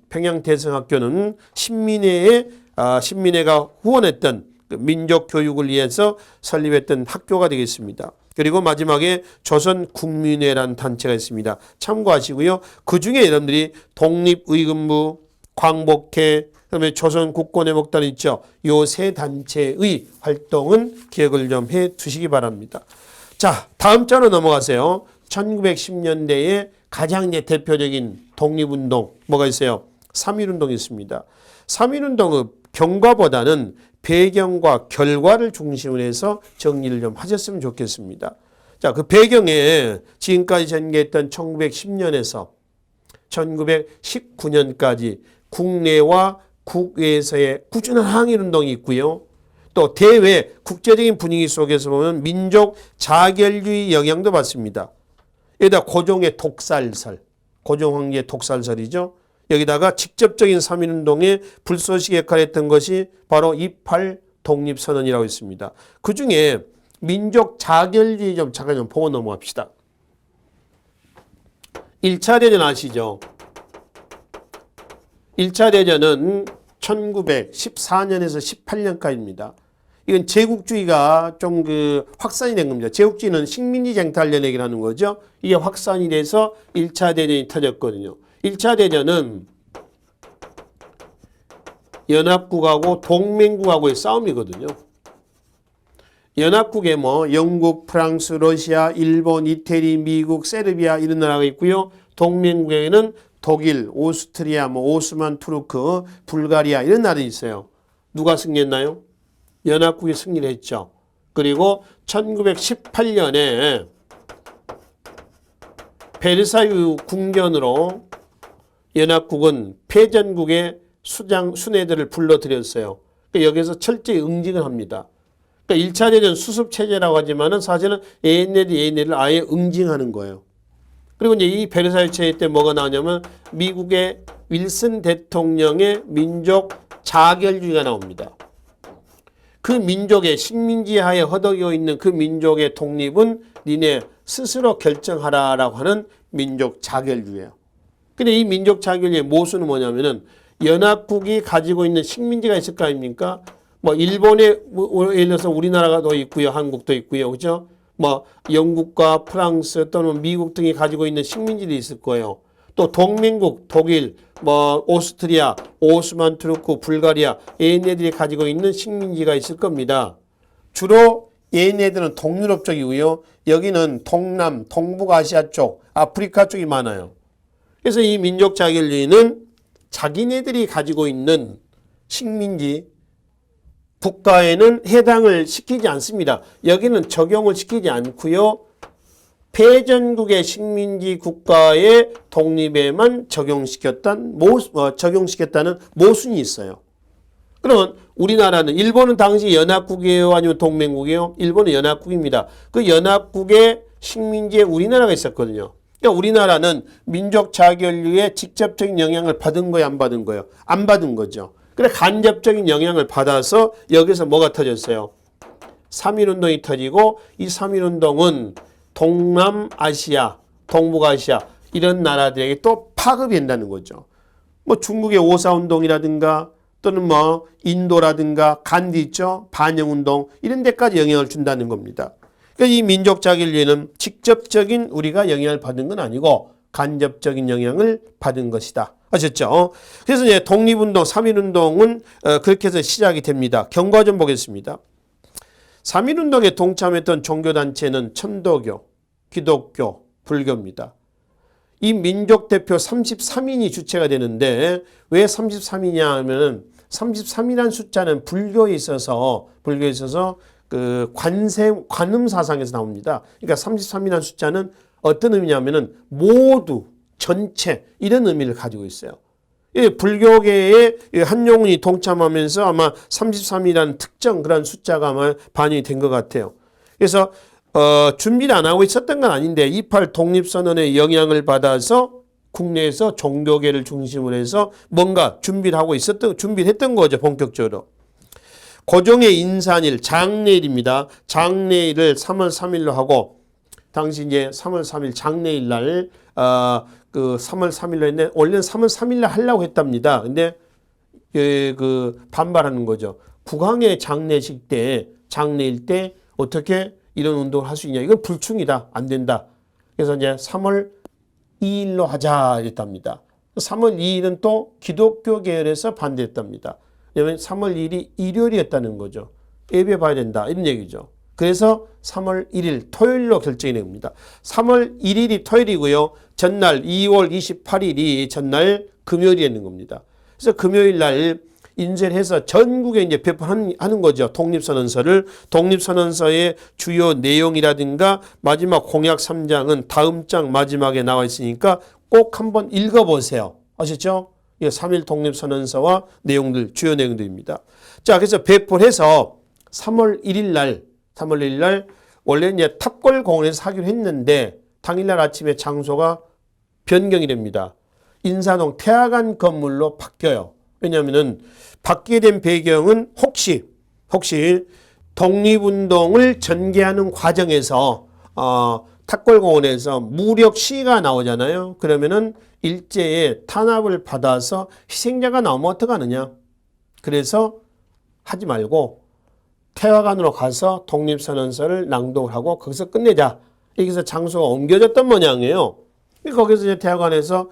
평양 대성학교는 신민회가 후원했던 민족 교육을 위해서 설립했던 학교가 되겠습니다. 그리고 마지막에 조선국민회라는 단체가 있습니다. 참고하시고요. 그중에 여러분들이 독립의군부, 광복회, 그다음에 조선국권회복단 있죠. 요 세 단체의 활동은 기억을 좀 해 두시기 바랍니다. 자, 다음 자로 넘어가세요. 1910년대에 가장 이제 대표적인 독립운동 뭐가 있어요? 3.1운동이 있습니다. 3.1운동의 경과보다는 배경과 결과를 중심으로 해서 정리를 좀 하셨으면 좋겠습니다. 자, 그 배경에 지금까지 전개했던 1910년에서 1919년까지 국내와 국외에서의 꾸준한 항일운동이 있고요. 또 대외 국제적인 분위기 속에서 보면 민족 자결주의 영향도 받습니다. 여기다 고종의 독살설, 고종 황제의 독살설이죠. 여기다가 직접적인 3.1운동에 불쏘시개 역할을 했던 것이 바로 28 독립선언이라고 있습니다. 그 중에 민족 자결주의 좀 잠깐 좀 보고 넘어갑시다. 1차 대전 아시죠? 1차 대전은 1914년에서 18년까지입니다. 이건 제국주의가 좀 확산이 된 겁니다. 제국주의는 식민지 쟁탈전 얘기를 하는 거죠. 이게 확산이 돼서 1차 대전이 터졌거든요. 1차 대전은 연합국하고 동맹국하고의 싸움이거든요. 연합국에 영국, 프랑스, 러시아, 일본, 이태리, 미국, 세르비아 이런 나라가 있고요. 동맹국에는 독일, 오스트리아, 오스만 투르크, 불가리아 이런 나라가 있어요. 누가 승리했나요? 연합국이 승리를 했죠. 그리고 1918년에 베르사유 궁전으로 연합국은 패전국의 순애들을 불러들였어요. 그러니까 여기서 철저히 응징을 합니다. 그러니까 1차 대전 수습체제라고 하지만은 사실은 얘네를 아예 응징하는 거예요. 그리고 이제 이 베르사유 체제 때 뭐가 나오냐면 미국의 윌슨 대통령의 민족 자결주의가 나옵니다. 그 민족의 식민지하에 허덕이고 있는 그 민족의 독립은 니네 스스로 결정하라라고 하는 민족 자결주의예요. 근데 이 민족 자결주의의 모순은 뭐냐면은 연합국이 가지고 있는 식민지가 있을 거 아닙니까? 일본에 예를 들어서 우리나라가 더 있고요. 한국도 있고요. 그죠? 영국과 프랑스 또는 미국 등이 가지고 있는 식민지도 있을 거예요. 또 동맹국, 독일, 오스트리아, 오스만 투르크, 불가리아 얘네들이 가지고 있는 식민지가 있을 겁니다. 주로 얘네들은 동유럽 쪽이고요. 여기는 동남, 동북아시아 쪽, 아프리카 쪽이 많아요. 그래서 이 민족 자결주의는 자기네들이 가지고 있는 식민지 국가에는 해당을 시키지 않습니다. 여기는 적용을 시키지 않고요. 패전국의 식민지 국가의 독립에만 적용시켰다는 모순이 있어요. 그러면 우리나라는 일본은 당시 연합국이에요? 아니면 동맹국이에요? 일본은 연합국입니다. 그 연합국의 식민지에 우리나라가 있었거든요. 그러니까 우리나라는 민족 자결류의 직접적인 영향을 받은 거예요? 안 받은 거예요? 안 받은 거죠. 그래 간접적인 영향을 받아서 여기서 뭐가 터졌어요? 3.1운동이 터지고 이 3.1운동은 동남아시아, 동북아시아 이런 나라들에게 또 파급이 된다는 거죠. 뭐 중국의 오사운동이라든가 또는 뭐 인도라든가 간디 있죠? 반영운동 이런 데까지 영향을 준다는 겁니다. 그러니까 이 민족 자결주의는 직접적인 우리가 영향을 받은 건 아니고 간접적인 영향을 받은 것이다. 아셨죠? 그래서 이제 독립운동, 3.1운동은 그렇게 해서 시작이 됩니다. 경과 좀 보겠습니다. 3.1운동에 동참했던 종교단체는 천도교, 기독교, 불교입니다. 이 민족대표 33인이 주체가 되는데 왜 33이냐 하면은 33이라는 숫자는 불교에 있어서 그 관음 사상에서 나옵니다. 그러니까 33이라는 숫자는 어떤 의미냐면은 모두 전체 이런 의미를 가지고 있어요. 불교계의 한용운이 동참하면서 아마 33이라는 특정 그런 숫자가 아마 반영이 된 것 같아요. 그래서 준비를 안 하고 있었던 건 아닌데 28 독립선언의 영향을 받아서 국내에서 종교계를 중심으로 해서 뭔가 준비를 했던 거죠, 본격적으로. 고종의 인산일, 장례일입니다. 장례일을 3월 3일로 하고, 당시 이제 3월 3일 장례일 날, 그 3월 3일로 했는데, 원래는 3월 3일날 하려고 했답니다. 근데, 반발하는 거죠. 국왕의 장례식 때, 장례일 때, 어떻게 이런 운동을 할 수 있냐. 이건 불충이다. 안 된다. 그래서 이제 3월 2일로 하자. 이랬답니다. 3월 2일은 또 기독교 계열에서 반대했답니다. 왜냐하면 3월 2일이 일요일이었다는 거죠. 예배 봐야 된다. 이런 얘기죠. 그래서 3월 1일 토요일로 결정이 됩니다. 3월 1일이 토요일이고요. 전날 2월 28일이 전날 금요일이 있는 겁니다. 그래서 금요일 날 인쇄를 해서 전국에 이제 배포하는 거죠. 독립선언서를. 독립선언서의 주요 내용이라든가 마지막 공약 3장은 다음 장 마지막에 나와 있으니까 꼭 한번 읽어보세요. 아셨죠? 3.1 독립선언서와 내용들, 주요 내용들입니다. 자, 그래서 배포를 해서 3월 1일 날 원래 이제 탑골공원에서 하기로 했는데 당일날 아침에 장소가 변경이 됩니다. 인사동 태화관 건물로 바뀌어요. 왜냐하면은 바뀌게 된 배경은 혹시 독립운동을 전개하는 과정에서 탑골공원에서 무력 시위가 나오잖아요. 그러면은 일제에 탄압을 받아서 희생자가 나오면 어떡하느냐. 그래서 하지 말고 태화관으로 가서 독립선언서를 낭독을 하고 거기서 끝내자. 여기서 장소가 옮겨졌던 모양이에요. 거기서 이제 태화관에서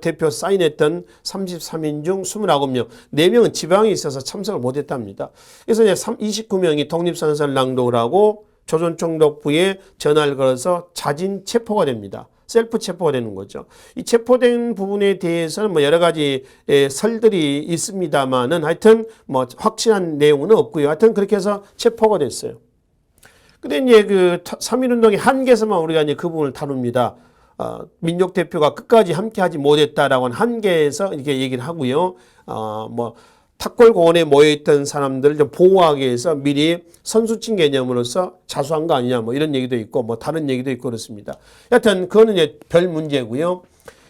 대표 사인했던 33인 중 29명, 4명은 지방에 있어서 참석을 못했답니다. 그래서 이제 29명이 독립선언서를 낭독을 하고 조선총독부에 전화를 걸어서 자진 체포가 됩니다. 셀프 체포가 되는 거죠. 이 체포된 부분에 대해서는 뭐 여러 가지 설들이 있습니다만은 하여튼 뭐 확실한 내용은 없고요. 하여튼 그렇게 해서 체포가 됐어요. 근데 이제 그 3.1운동의 한계에서만 우리가 이제 그 부분을 다룹니다. 민족 대표가 끝까지 함께하지 못했다라고 하는 한계에서 이렇게 얘기를 하고요. 뭐 탑골공원에 모여있던 사람들을 좀 보호하기 위해서 미리 선수친 개념으로서 자수한 거 아니냐 뭐 이런 얘기도 있고 뭐 다른 얘기도 있고 그렇습니다. 여하튼 그거는 이제 별 문제고요.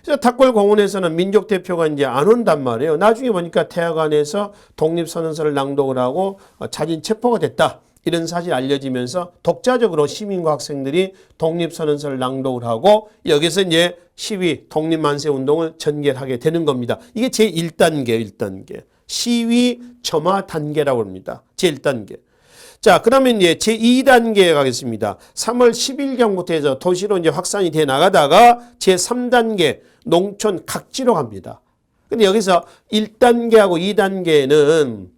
그래서 탑골공원에서는 민족 대표가 이제 안 온단 말이에요. 나중에 보니까 태화관에서 독립선언서를 낭독을 하고 자진 체포가 됐다. 이런 사실이 알려지면서 독자적으로 시민과 학생들이 독립선언서를 낭독을 하고 여기서 이제 시위, 독립만세 운동을 전개하게 되는 겁니다. 이게 제1단계. 시위 점화 단계라고 합니다. 제1단계. 자, 그러면 이제 제2단계에 가겠습니다. 3월 10일경부터 해서 도시로 이제 확산이 돼 나가다가 제3단계 농촌 각지로 갑니다. 근데 여기서 1단계하고 2단계는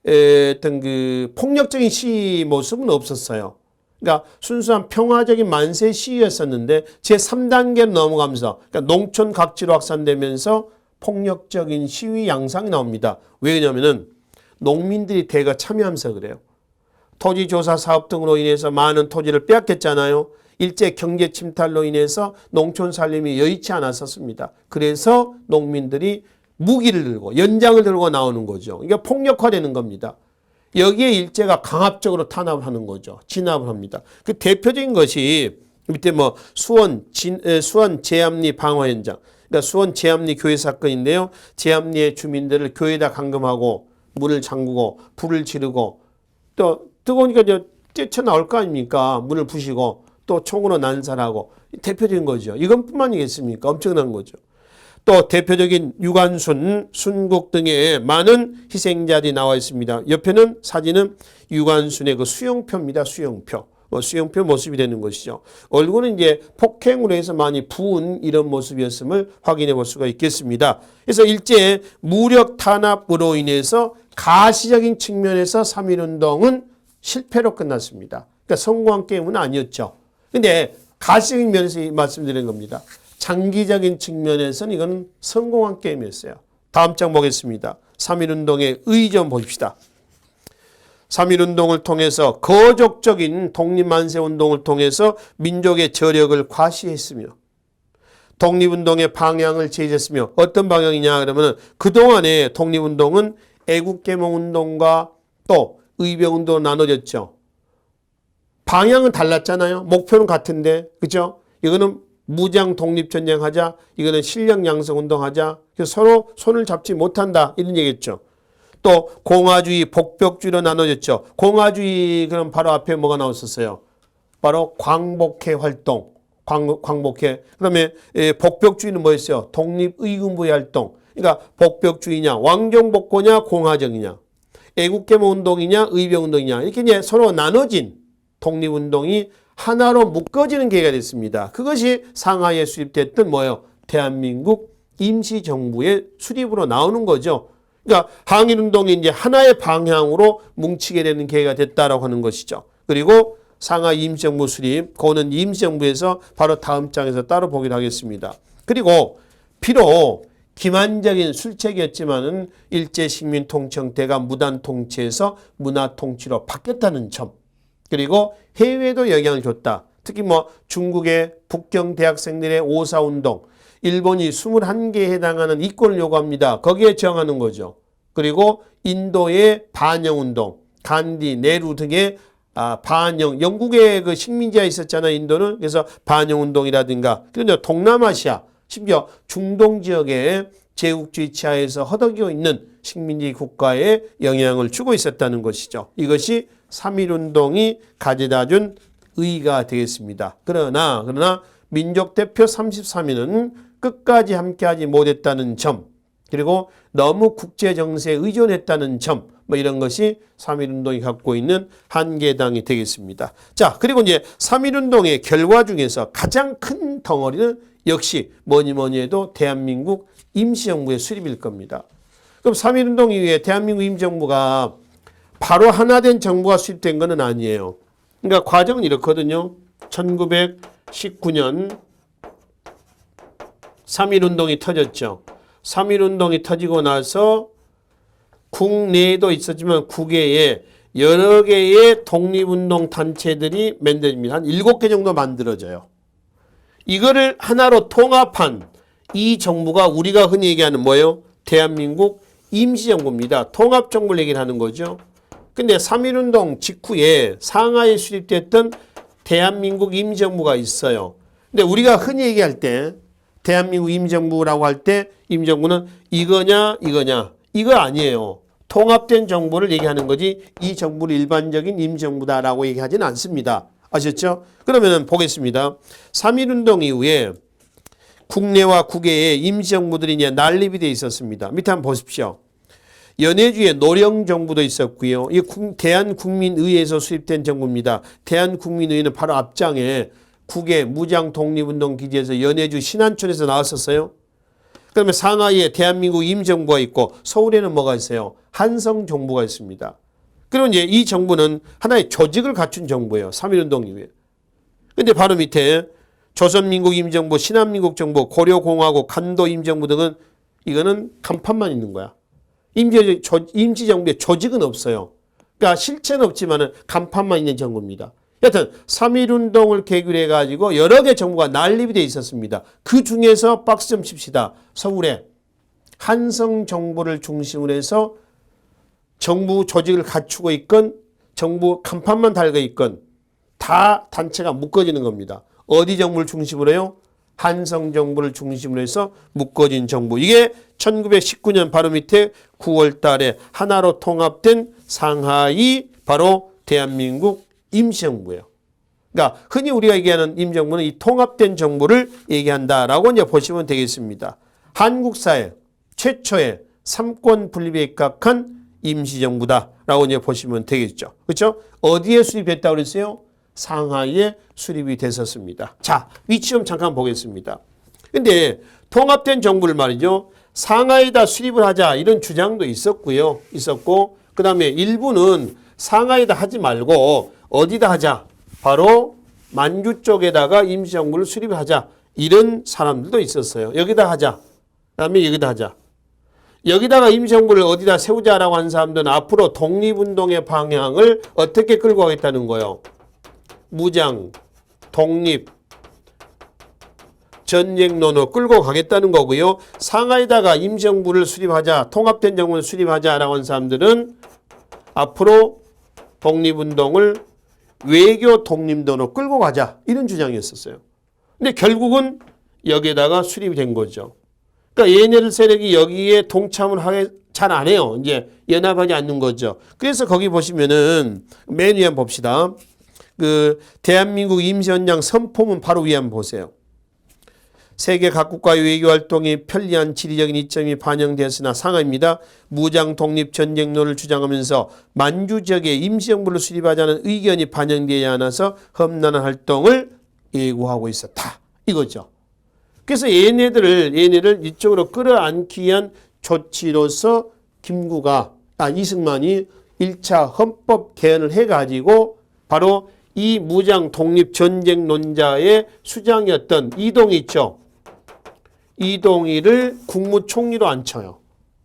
어떤 그 폭력적인 시위 모습은 없었어요. 그러니까 순수한 평화적인 만세 시위였었는데 제3단계로 넘어가면서 그러니까 농촌 각지로 확산되면서 폭력적인 시위 양상이 나옵니다. 왜냐하면 농민들이 대거 참여하면서 그래요. 토지조사 사업 등으로 인해서 많은 토지를 빼앗겼잖아요. 일제 경제 침탈로 인해서 농촌 살림이 여의치 않았었습니다. 그래서 농민들이 무기를 들고 연장을 들고 나오는 거죠. 이게 폭력화되는 겁니다. 여기에 일제가 강압적으로 탄압을 하는 거죠. 진압을 합니다. 그 대표적인 것이 밑에 뭐 수원 제암리 방화 현장, 그러니까 수원 제암리 교회 사건인데요. 제암리의 주민들을 교회에다 감금하고 문을 잠그고 불을 지르고 또 뜨거우니까 이제 뛰쳐나올 거 아닙니까? 문을 부시고 또 총으로 난살하고 대표적인 거죠. 이것뿐만이겠습니까? 엄청난 거죠. 또 대표적인 유관순, 순국 등의 많은 희생자들이 나와 있습니다. 옆에는 사진은 유관순의 그 수용표입니다. 수용표. 수용표 모습이 되는 것이죠. 얼굴은 이제 폭행으로 해서 많이 부은 이런 모습이었음을 확인해 볼 수가 있겠습니다. 그래서 일제 무력 탄압으로 인해서 가시적인 측면에서 3.1운동은 실패로 끝났습니다. 그러니까 성공한 게임은 아니었죠. 근데 가시적인 면에서 말씀드리는 겁니다. 장기적인 측면에서는 이건 성공한 게임이었어요. 다음 장 보겠습니다. 3.1운동의 의 좀 보십시다. 3.1운동을 통해서 거족적인 독립만세운동을 통해서 민족의 저력을 과시했으며 독립운동의 방향을 제시했으며 어떤 방향이냐 그러면 그동안의 독립운동은 애국개몽운동과 또 의병운동으로 나눠졌죠. 방향은 달랐잖아요. 목표는 같은데 그죠? 이거는 무장 독립전쟁 하자. 이거는 실력 양성 운동하자. 그래서 서로 손을 잡지 못한다. 이런 얘기겠죠. 또 공화주의, 복벽주의로 나눠졌죠. 공화주의 그럼 바로 앞에 뭐가 나왔었어요? 바로 광복회 활동. 광복회. 그다음에 복벽주의는 뭐였어요? 독립의군부의 활동. 그러니까 복벽주의냐, 왕정복고냐, 공화정이냐, 애국개몽운동이냐, 의병운동이냐 이렇게 이제 서로 나눠진 독립운동이 하나로 묶어지는 계기가 됐습니다. 그것이 상하이에 수립됐던 뭐예요? 대한민국 임시정부의 수립으로 나오는 거죠. 그러니까 항일운동이 이제 하나의 방향으로 뭉치게 되는 계기가 됐다라고 하는 것이죠. 그리고 상하이 임시정부 수립, 그거는 임시정부에서 바로 다음 장에서 따로 보기로 하겠습니다. 그리고 비록 기만적인 술책이었지만은 일제 식민 통치 형태가 무단 통치에서 문화 통치로 바뀌었다는 점. 그리고 해외에도 영향을 줬다. 특히 뭐 중국의 북경 대학생들의 오사운동, 일본이 21개에 해당하는 이권을 요구합니다. 거기에 저항하는 거죠. 그리고 인도의 반영운동, 간디, 네루 등의 반영, 영국의 그 식민지가 있었잖아요. 인도는. 그래서 반영운동이라든가, 그리고 동남아시아, 심지어 중동 지역의 제국주의 치하에서 허덕이고 있는 식민지 국가에 영향을 주고 있었다는 것이죠. 이것이 3.1운동이 가져다 준 의의가 되겠습니다. 그러나 민족대표 33인은 끝까지 함께하지 못했다는 점, 그리고 너무 국제정세에 의존했다는 점, 뭐 이런 것이 3.1운동이 갖고 있는 한계당이 되겠습니다. 자, 그리고 이제 3.1운동의 결과 중에서 가장 큰 덩어리는 역시 뭐니 해도 대한민국 임시정부의 수립일 겁니다. 그럼 3.1운동 이후에 대한민국 임시정부가 바로 하나된 정부가 수립된 것은 아니에요. 그러니까 과정은 이렇거든요. 1919년 3.1운동이 터졌죠. 3.1운동이 터지고 나서 국내에도 있었지만 국외에 여러 개의 독립운동 단체들이 만들어집니다. 한 7개 정도 만들어져요. 이거를 하나로 통합한 이 정부가 우리가 흔히 얘기하는 뭐예요? 대한민국 임시정부입니다. 통합정부를 얘기를 하는 거죠. 근데 3.1운동 직후에 상하이에 수립됐던 대한민국 임시정부가 있어요. 근데 우리가 흔히 얘기할 때 대한민국 임시정부라고 할 때 임시정부는 이거냐 이거 아니에요. 통합된 정부를 얘기하는 거지 이 정부를 일반적인 임시정부다라고 얘기하지는 않습니다. 아셨죠? 그러면 보겠습니다. 3.1운동 이후에 국내와 국외에 임시정부들이 이제 난립이 돼 있었습니다. 밑에 한번 보십시오. 연해주의 노령정부도 있었고요. 이 대한국민의회에서 수립된 정부입니다. 대한국민의회는 바로 앞장에 국외 무장 독립운동 기지에서 연해주 신안촌에서 나왔었어요. 그다음에 상하이에 대한민국 임정부가 있고 서울에는 뭐가 있어요? 한성정부가 있습니다. 그리고 이제 이 정부는 하나의 조직을 갖춘 정부예요. 3.1운동 이후에. 근데 바로 밑에 조선민국 임정부, 신한민국 정부, 고려공화국, 간도 임정부 등은 이거는 간판만 있는 거야. 임시정부의 조직은 없어요. 그러니까 실체는 없지만 간판만 있는 정부입니다. 여튼 3.1운동을 계기로 해가지고 여러 개 정부가 난립이 돼 있었습니다. 그 중에서 박스 좀 칩시다. 서울에 한성정부를 중심으로 해서 정부 조직을 갖추고 있건 정부 간판만 달고 있건 다 단체가 묶어지는 겁니다. 어디 정부를 중심으로 해요? 한성정부를 중심으로 해서 묶어진 정부. 이게 1919년 바로 밑에 9월 달에 하나로 통합된 상하이 바로 대한민국 임시정부예요. 그러니까 흔히 우리가 얘기하는 임정부는 이 통합된 정부를 얘기한다라고 이제 보시면 되겠습니다. 한국 사회 최초의 삼권 분립에 입각한 임시정부다라고 이제 보시면 되겠죠. 그렇죠? 어디에 수립했다고 그랬어요? 상하이에 수립이 됐었습니다. 자, 위치 좀 잠깐 보겠습니다. 근데 통합된 정부를 말이죠. 상하이에다 수립을 하자 이런 주장도 있었고요. 있었고 그다음에 일부는 상하이에다 하지 말고 어디다 하자. 바로 만주 쪽에다가 임시정부를 수립하자. 이런 사람들도 있었어요. 여기다 하자. 그다음에 여기다 하자. 여기다가 임시정부를 어디다 세우자라고 하는 사람들은 앞으로 독립운동의 방향을 어떻게 끌고 가겠다는 거예요. 무장, 독립, 전쟁론으로 끌고 가겠다는 거고요. 상하이다가 임시정부를 수립하자, 통합된 정부를 수립하자라고 하는 사람들은 앞으로 독립운동을 외교 독립론으로 끌고 가자 이런 주장이었었어요. 근데 결국은 여기에다가 수립이 된 거죠. 그러니까 얘네들 세력이 여기에 동참을 잘 안 해요. 이제 연합하지 않는 거죠. 그래서 거기 보시면은 맨 위에 한번 봅시다. 그 대한민국 임시헌장 선포문 바로 위에 한번 보세요. 세계 각국과의 외교활동이 편리한 지리적인 이점이 반영되었으나 상하입니다. 무장 독립 전쟁론을 주장하면서 만주 지역에 임시정부를 수립하자는 의견이 반영되지 않아서 험난한 활동을 예고하고 있었다. 이거죠. 그래서 얘네를 이쪽으로 끌어안기 위한 조치로서 이승만이 1차 헌법 개헌을 해가지고 바로 이 무장 독립 전쟁론자의 수장이었던 이동희 있죠. 이동희를 국무총리로 앉혀요.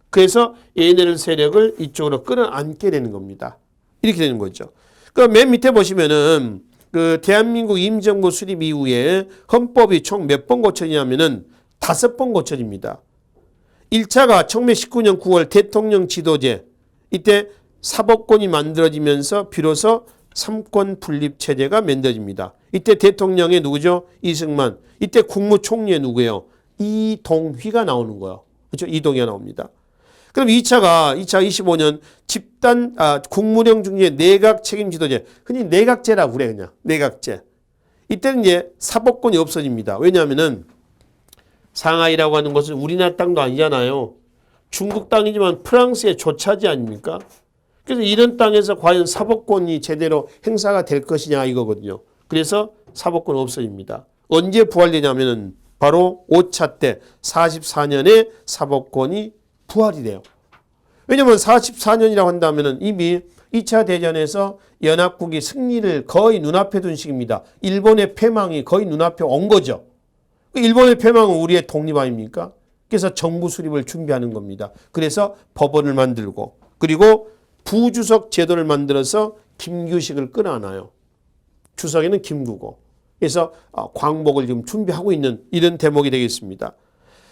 그래서 얘네들 세력을 이쪽으로 끌어안게 되는 겁니다. 이렇게 되는 거죠. 그 맨 밑에 보시면은 그 대한민국 임시정부 수립 이후에 헌법이 총 몇 번 고쳐지냐면은 5번 고쳐집니다. 1차가 1919년 9월 대통령 지도제. 이때 사법권이 만들어지면서 비로소 삼권 분립 체제가 만들어집니다. 이때 대통령이 누구죠? 이승만. 이때 국무총리의 누구예요? 이동휘가 나오는 거예요. 그렇죠? 이동휘가 나옵니다. 그럼 2차가 25년 국무령 중에 내각 책임 지도제. 흔히 내각제라고 그래 그냥. 내각제. 이때는 이제 사법권이 없어집니다. 왜냐하면은 상하이라고 하는 것은 우리나라 땅도 아니잖아요. 중국 땅이지만 프랑스의 조차지 아닙니까? 그래서 이런 땅에서 과연 사법권이 제대로 행사가 될 것이냐 이거거든요. 그래서 사법권 없어집니다. 언제 부활되냐면은 바로 5차 때 44년에 사법권이 부활이 돼요. 왜냐하면 44년이라고 한다면 이미 2차 대전에서 연합국이 승리를 거의 눈앞에 둔 시기입니다. 일본의 패망이 거의 눈앞에 온 거죠. 일본의 패망은 우리의 독립 아닙니까? 그래서 정부 수립을 준비하는 겁니다. 그래서 법원을 만들고 그리고 부주석 제도를 만들어서 김규식을 끌어안아요. 주석에는 김구고. 그래서 광복을 지금 준비하고 있는 이런 대목이 되겠습니다.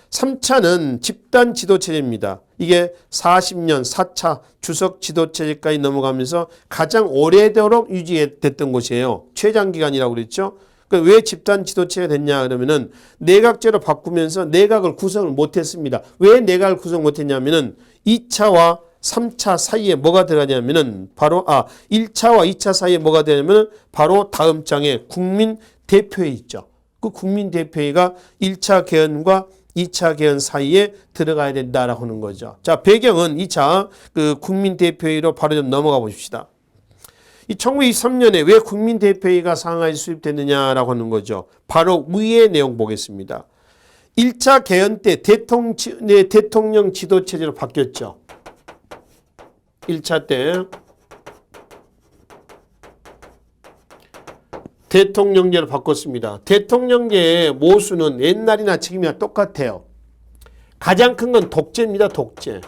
3차는 집단 지도체제입니다. 이게 40년 4차 주석 지도체제까지 넘어가면서 가장 오래도록 유지됐던 곳이에요. 최장기간이라고 그랬죠. 왜 집단 지도체가 됐냐 그러면은 내각제로 바꾸면서 내각을 구성을 못했습니다. 왜 내각을 구성 못했냐면은 2차와 3차 사이에 뭐가 들어가냐면은 바로 1차와 2차 사이에 뭐가 되냐면은 바로 다음 장에 국민대표회 있죠. 그 국민대표회가 1차 개헌과 2차 개헌 사이에 들어가야 된다라고 하는 거죠. 자, 배경은 2차 그 국민대표회로 바로 좀 넘어가 보십시다. 이 1923년에 왜 국민대표회가 상하이에 수립됐느냐라고 하는 거죠. 바로 위의 내용 보겠습니다. 1차 개헌 때 대통령 지도 체제로 바뀌었죠. 1차 때 대통령제로 바꿨습니다. 대통령제의 모순은 옛날이나 지금이나 똑같아요. 가장 큰 건 독재입니다. 독재.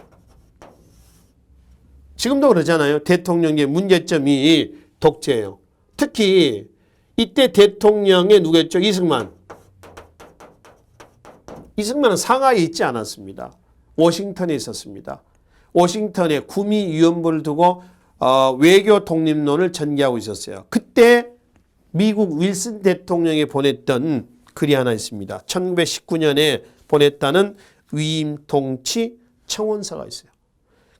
지금도 그러잖아요. 대통령제 문제점이 독재예요. 특히 이때 대통령의 누구였죠? 이승만. 이승만은 상하이에 있지 않았습니다. 워싱턴에 있었습니다. 워싱턴에 구미위원부를 두고 외교 독립론을 전개하고 있었어요. 그때 미국 윌슨 대통령이 보냈던 글이 하나 있습니다. 1919년에 보냈다는 위임통치 청원서가 있어요.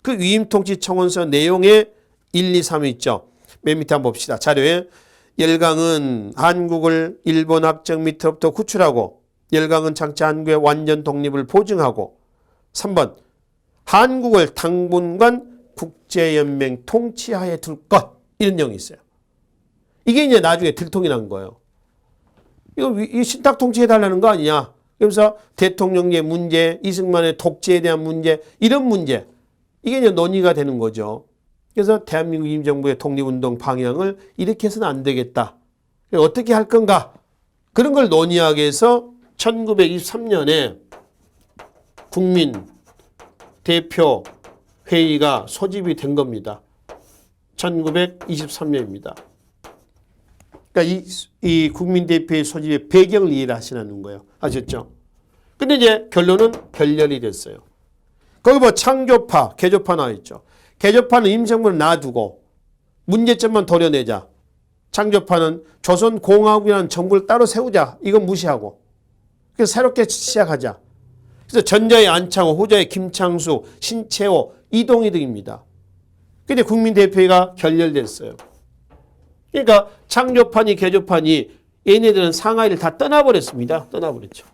그 위임통치 청원서 내용에 1, 2, 3이 있죠. 맨 밑에 한번 봅시다. 자료에 열강은 한국을 일본 합정 밑으로부터 구출하고 열강은 장차 한국의 완전 독립을 보증하고 3번 한국을 당분간 국제연맹 통치하에 둘 것 이런 내용이 있어요. 이게 이제 나중에 들통이 난 거예요. 이거 신탁 통치해달라는 거 아니냐. 그래서 대통령의 문제, 이승만의 독재에 대한 문제, 이런 문제. 이게 이제 논의가 되는 거죠. 그래서 대한민국 임정부의 독립운동 방향을 이렇게 해서는 안 되겠다. 어떻게 할 건가? 그런 걸 논의하기 위해서 1923년에 국민 대표 회의가 소집이 된 겁니다. 1923년입니다. 그러니까 이 국민대표의 소집의 배경을 이해를 하시라는 거예요. 아셨죠? 근데 이제 결론은 결렬이 됐어요. 거기 뭐 창조파, 개조파 나와 있죠. 개조파는 임정부를 놔두고 문제점만 도려내자. 창조파는 조선공화국이라는 정부를 따로 세우자. 이건 무시하고. 그래서 새롭게 시작하자. 그래서 전자의 안창호, 후자의 김창수, 신채호, 이동희 등입니다. 근데 국민대표회가 결렬됐어요. 그러니까 창조파니 개조파니 얘네들은 상하이를 다 떠나버렸습니다. 떠나버렸죠.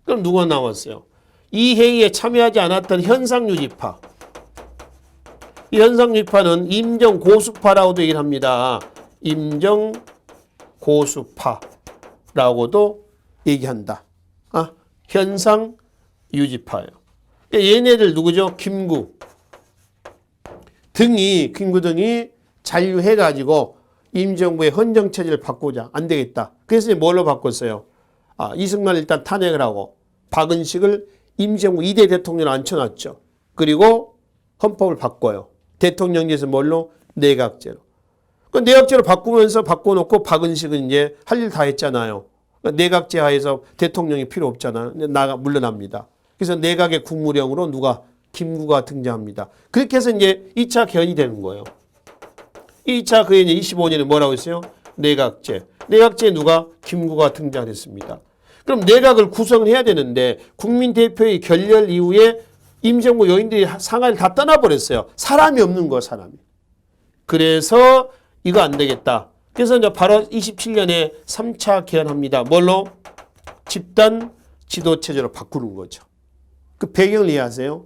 그럼 누가 나왔어요? 이 회의에 참여하지 않았던 현상유지파. 이 현상유지파는 임정고수파라고도 얘기를 합니다. 임정고수파라고도 얘기한다. 현상유지파예요. 얘네들 누구죠? 김구 등이 잔류해가지고 임정부의 헌정체제를 바꾸자. 안 되겠다. 그래서 뭘로 바꿨어요? 이승만을 일단 탄핵을 하고 박은식을 임정부 2대 대통령을 앉혀놨죠. 그리고 헌법을 바꿔요. 대통령제에서 뭘로? 내각제로. 그 내각제로 바꾸면서 바꿔놓고 박은식은 이제 할 일 다 했잖아요. 내각제 하에서 대통령이 필요 없잖아요. 물러납니다. 그래서 내각의 국무령으로 누가? 김구가 등장합니다. 그렇게 해서 이제 2차 개헌이 되는 거예요. 2차 개헌이 25년에 뭐라고 했어요? 내각제. 내각제에 누가? 김구가 등장했습니다. 그럼 내각을 구성을 해야 되는데 국민대표의 결렬 이후에 임정부 요인들이 상하이를 다 떠나버렸어요. 사람이 없는 거야, 사람이. 그래서 이거 안 되겠다. 그래서 이제 바로 27년에 3차 개헌합니다. 뭘로? 집단 지도체제로 바꾸는 거죠. 그 배경을 이해하세요?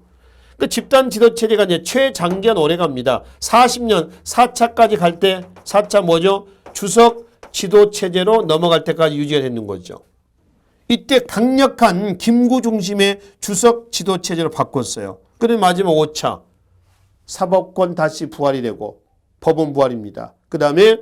그 집단 지도체제가 이제 최장기간 오래 갑니다. 40년 4차까지 갈 때 4차 뭐죠? 주석 지도체제로 넘어갈 때까지 유지가 되는 거죠. 이때 강력한 김구 중심의 주석 지도체제로 바꿨어요. 그리고 마지막 5차 사법권 다시 부활이 되고 법원 부활입니다. 그 다음에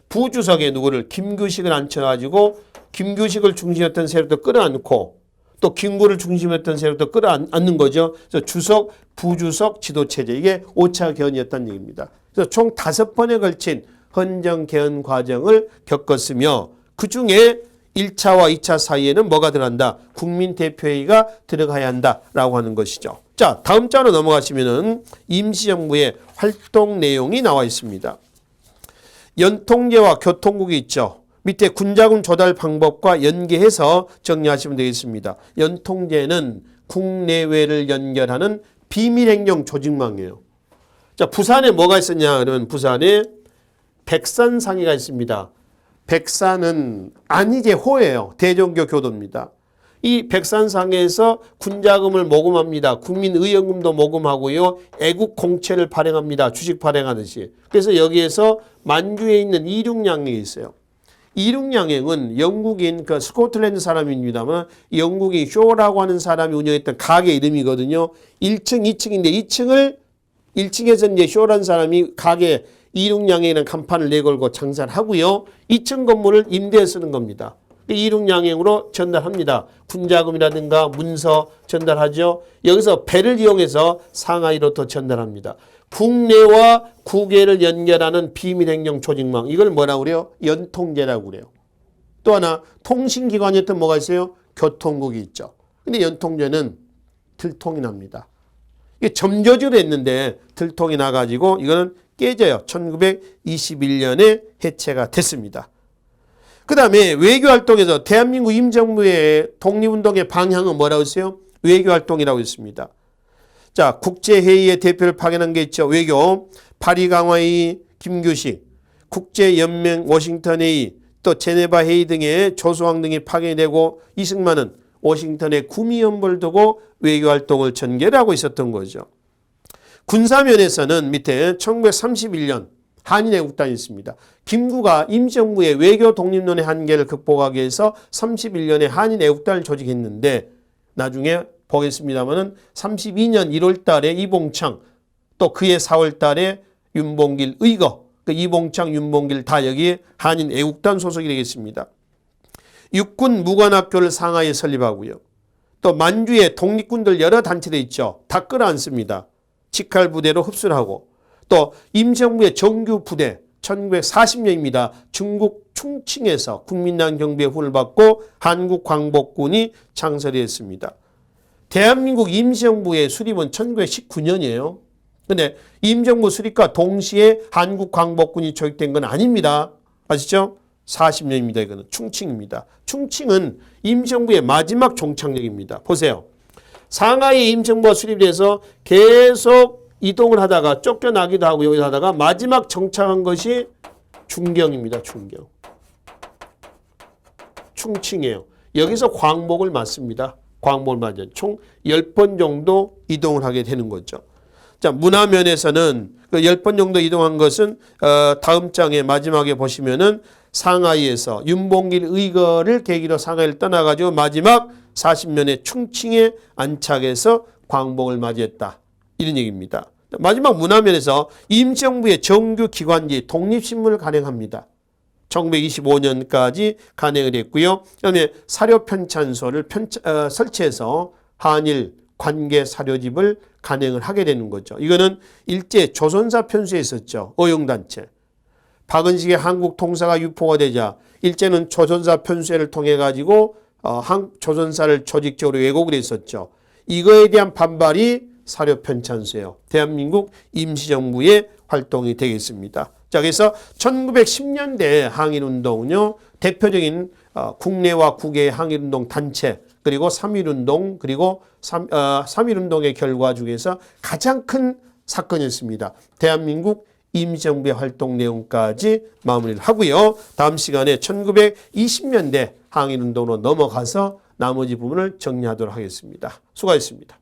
부주석에 누구를? 김규식을 앉혀가지고 김규식을 중심했던 세력도 끌어안고 또 김구를 중심했던 세력도 끌어안는 거죠. 그래서 주석, 부주석 지도체제. 이게 5차 개헌이었다는 얘기입니다. 그래서 총 5번에 걸친 헌정 개헌 과정을 겪었으며 그중에 1차와 2차 사이에는 뭐가 들어간다? 국민대표회의가 들어가야 한다라고 하는 것이죠. 자, 다음 자로 넘어가시면은 임시정부의 활동 내용이 나와 있습니다. 연통제와 교통국이 있죠. 밑에 군자금 조달 방법과 연계해서 정리하시면 되겠습니다. 연통제는 국내외를 연결하는 비밀행정 조직망이에요. 자, 부산에 뭐가 있었냐? 그러면 부산에 백산상의가 있습니다. 백산은 안희제호예요. 대종교 교도입니다. 이 백산상에서 군자금을 모금합니다. 국민의연금도 모금하고요. 애국공채를 발행합니다. 주식 발행하듯이. 그래서 여기에서 만주에 있는 이륙량이 있어요. 이륙양행은 영국인 그 스코틀랜드 사람입니다만 영국인 쇼라고 하는 사람이 운영했던 가게 이름이거든요. 1층, 2층인데 1층에서 이제 쇼라는 사람이 가게 이륙양행이라는 간판을 내걸고 장사를 하고요. 2층 건물을 임대해 쓰는 겁니다. 이륙양행으로 전달합니다. 군자금이라든가 문서 전달하죠. 여기서 배를 이용해서 상하이로 또 전달합니다. 국내와 국외를 연결하는 비밀행정 조직망. 이걸 뭐라고 그래요? 연통제라고 그래요. 또 하나 통신기관이었던 뭐가 있어요? 교통국이 있죠. 근데 연통제는 들통이 납니다. 이게 점조직으로 했는데 들통이 나가지고 이거는 깨져요. 1921년에 해체가 됐습니다. 그 다음에 외교활동에서 대한민국 임정부의 독립운동의 방향은 뭐라고 했어요? 외교활동이라고 했습니다. 자, 국제회의의 대표를 파견한 게 있죠. 외교, 파리강화회의 김규식, 국제연맹 워싱턴회의, 또 제네바 회의 등의 조수왕 등이 파견이 되고 이승만은 워싱턴에 구미연보를 두고 외교활동을 전개하고 있었던 거죠. 군사면에서는 밑에 1931년 한인애국단이 있습니다. 김구가 임시정부의 외교 독립론의 한계를 극복하기 위해서 31년에 한인애국단을 조직했는데 나중에 보겠습니다만은 32년 1월 달에 이봉창 또 그해 4월 달에 윤봉길 의거 그 이봉창 윤봉길 다 여기 한인애국단 소속이 되겠습니다. 육군 무관학교를 상하이에 설립하고요. 또 만주에 독립군들 여러 단체들이 있죠. 다 끌어안습니다. 직할부대로 흡수를 하고 또 임시정부의 정규 부대 1940년입니다. 중국 충칭에서 국민당 경비의 훈을 받고 한국광복군이 창설이 됐습니다. 대한민국 임시정부의 수립은 1919년이에요. 근데 임시정부 수립과 동시에 한국광복군이 조직된 건 아닙니다. 아시죠? 40년입니다. 이거는 충칭입니다. 충칭은 임시정부의 마지막 종착역입니다. 보세요. 상하이 임시정부가 수립돼서 계속 이동을 하다가 쫓겨나기도 하고 여기서 하다가 마지막 정착한 것이 중경입니다. 중경. 충칭이에요. 여기서 광복을 맞습니다. 광복을 맞은 총 10번 정도 이동을 하게 되는 거죠. 자, 문화면에서는 그 10번 정도 이동한 것은 다음 장의 마지막에 보시면은 상하이에서 윤봉길 의거를 계기로 상하이를 떠나가지고 마지막 40년에 충칭에 안착해서 광복을 맞이했다. 이런 얘기입니다. 마지막 문화면에서 임시정부의 정규 기관지 독립신문을 간행합니다. 1925년까지 간행을 했고요. 그다음에 사료편찬소를 설치해서 한일 관계 사료집을 간행을 하게 되는 거죠. 이거는 일제 조선사 편수에 있었죠. 어용단체. 박은식의 한국 통사가 유포가 되자 일제는 조선사 편수회를 통해 가지고 조선사를 조직적으로 왜곡을 했었죠. 이거에 대한 반발이 사료편찬소예요. 대한민국 임시정부의 활동이 되겠습니다. 자, 그래서 1910년대 항일운동은요, 대표적인 국내와 국외의 항일운동 단체, 그리고 3.1운동, 그리고 3.1운동의 결과 중에서 가장 큰 사건이었습니다. 대한민국 임시정부의 활동 내용까지 마무리를 하고요. 다음 시간에 1920년대 항일운동으로 넘어가서 나머지 부분을 정리하도록 하겠습니다. 수고하셨습니다.